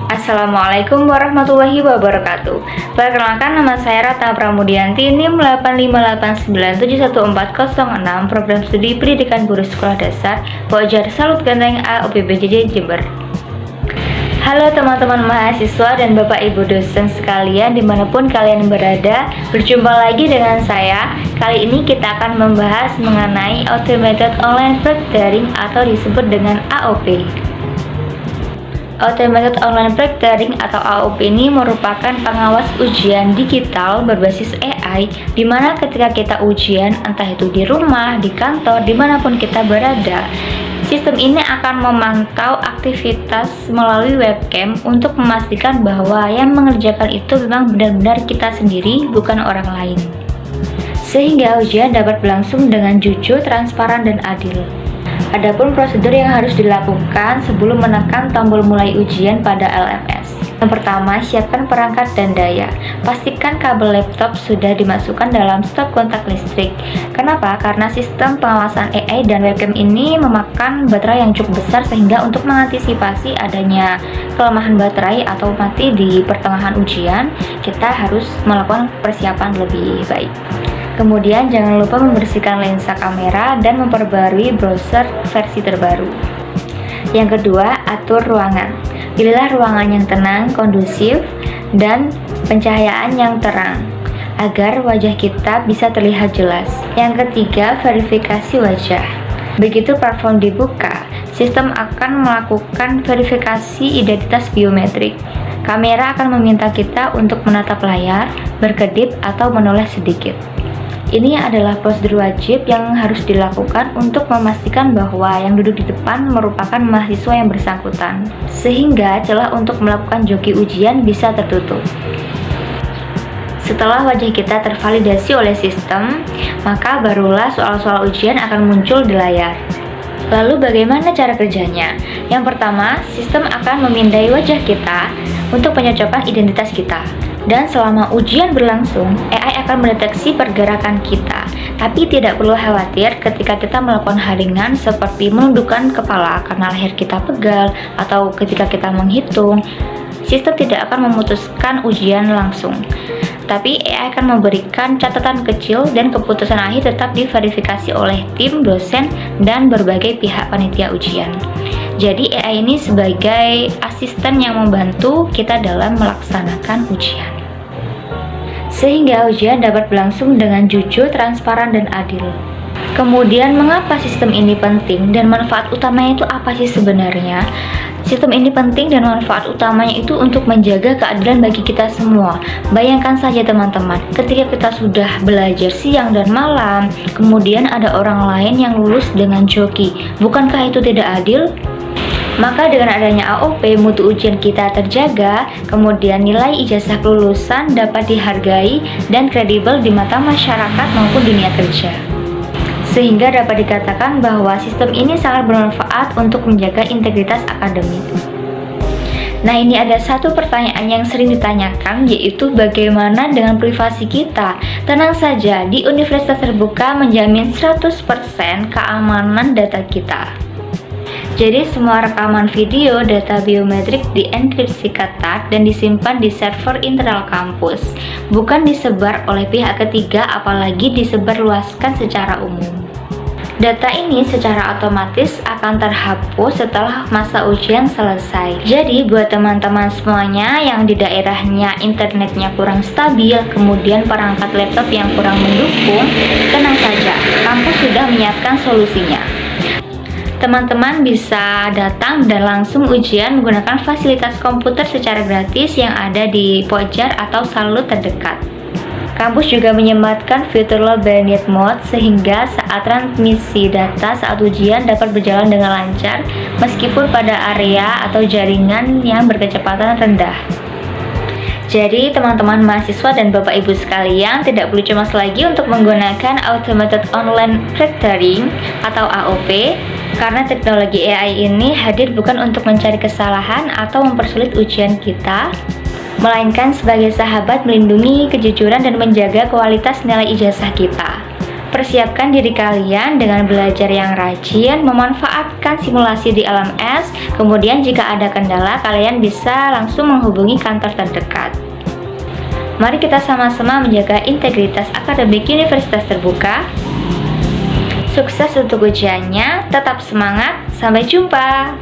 Assalamualaikum warahmatullahi wabarakatuh. Perkenalkan, nama saya Ratna Pramudianti, NIM 858971406, Program Studi Pendidikan Guru Sekolah Dasar Pojar Salut Ganteng A UPBJJ Jember. Halo teman-teman mahasiswa dan Bapak Ibu dosen sekalian dimanapun kalian berada, berjumpa lagi dengan saya. Kali ini kita akan membahas mengenai Automated Online Proctoring atau disebut dengan AOP. Automated Online Proctoring atau AOP ini merupakan pengawas ujian digital berbasis AI, di mana ketika kita ujian, entah itu di rumah, di kantor, dimanapun kita berada, sistem ini akan memantau aktivitas melalui webcam untuk memastikan bahwa yang mengerjakan itu memang benar-benar kita sendiri, bukan orang lain. Sehingga ujian dapat berlangsung dengan jujur, transparan, dan adil. Adapun prosedur yang harus dilakukan sebelum menekan tombol mulai ujian pada LMS. Yang pertama, siapkan perangkat dan daya. Pastikan kabel laptop sudah dimasukkan dalam stop kontak listrik. Kenapa? Karena sistem pengawasan AI dan webcam ini memakan baterai yang cukup besar, sehingga untuk mengantisipasi adanya kelemahan baterai atau mati di pertengahan ujian, kita harus melakukan persiapan lebih baik. Kemudian jangan lupa membersihkan lensa kamera dan memperbarui browser versi terbaru. Yang kedua, atur ruangan. Pilihlah ruangan yang tenang, kondusif, dan pencahayaan yang terang agar wajah kita bisa terlihat jelas. Yang ketiga, verifikasi wajah. Begitu platform dibuka, sistem akan melakukan verifikasi identitas biometrik. Kamera akan meminta kita untuk menatap layar, berkedip, atau menoleh sedikit. Ini adalah prosedur wajib yang harus dilakukan untuk memastikan bahwa yang duduk di depan merupakan mahasiswa yang bersangkutan, sehingga celah untuk melakukan joki ujian bisa tertutup. Setelah wajah kita tervalidasi oleh sistem, maka barulah soal-soal ujian akan muncul di layar. Lalu bagaimana cara kerjanya? Yang pertama, sistem akan memindai wajah kita untuk penyocokan identitas kita. Dan selama ujian berlangsung, AI akan mendeteksi pergerakan kita. Tapi tidak perlu khawatir ketika kita melakukan hal ringan seperti menundukkan kepala karena leher kita pegal, atau ketika kita menghitung. Sistem tidak akan memutuskan ujian langsung, tapi AI akan memberikan catatan kecil dan keputusan akhir tetap diverifikasi oleh tim, dosen, dan berbagai pihak panitia ujian. Jadi AI ini sebagai asisten yang membantu kita dalam melaksanakan ujian, sehingga ujian dapat berlangsung dengan jujur, transparan, dan adil. Kemudian, mengapa sistem ini penting dan manfaat utamanya itu apa sih sebenarnya? Sistem ini penting dan manfaat utamanya itu untuk menjaga keadilan bagi kita semua. Bayangkan saja teman-teman, ketika kita sudah belajar siang dan malam, kemudian ada orang lain yang lulus dengan joki. Bukankah itu tidak adil? Maka dengan adanya AOP, mutu ujian kita terjaga, kemudian nilai ijazah kelulusan dapat dihargai dan kredibel di mata masyarakat maupun dunia kerja. Sehingga dapat dikatakan bahwa sistem ini sangat bermanfaat untuk menjaga integritas akademik. Nah, ini ada satu pertanyaan yang sering ditanyakan, yaitu bagaimana dengan privasi kita? Tenang saja, di Universitas Terbuka menjamin 100% keamanan data kita. Jadi semua rekaman video, data biometrik dienkripsi ketat dan disimpan di server internal kampus, bukan disebar oleh pihak ketiga, apalagi disebarluaskan secara umum. Data ini secara otomatis akan terhapus setelah masa ujian selesai. Jadi buat teman-teman semuanya yang di daerahnya internetnya kurang stabil, kemudian perangkat laptop yang kurang mendukung, tenang saja, kampus sudah menyiapkan solusinya. Teman-teman bisa datang dan langsung ujian menggunakan fasilitas komputer secara gratis yang ada di Pojar atau Salut terdekat. Kampus juga menyematkan fitur low bandwidth mode sehingga saat transmisi data saat ujian dapat berjalan dengan lancar meskipun pada area atau jaringan yang berkecepatan rendah. Jadi teman-teman mahasiswa dan Bapak Ibu sekalian tidak perlu cemas lagi untuk menggunakan Automated Online Proctoring atau AOP, karena teknologi AI ini hadir bukan untuk mencari kesalahan atau mempersulit ujian kita, melainkan sebagai sahabat melindungi kejujuran dan menjaga kualitas nilai ijazah kita. Persiapkan diri kalian dengan belajar yang rajin, memanfaatkan simulasi di alam es. Kemudian jika ada kendala, kalian bisa langsung menghubungi kantor terdekat. Mari kita sama-sama menjaga integritas akademik Universitas Terbuka. Sukses untuk ujiannya, tetap semangat, sampai jumpa.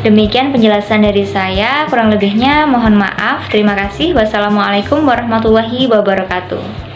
Demikian penjelasan dari saya, kurang lebihnya mohon maaf. Terima kasih. Wassalamualaikum warahmatullahi wabarakatuh.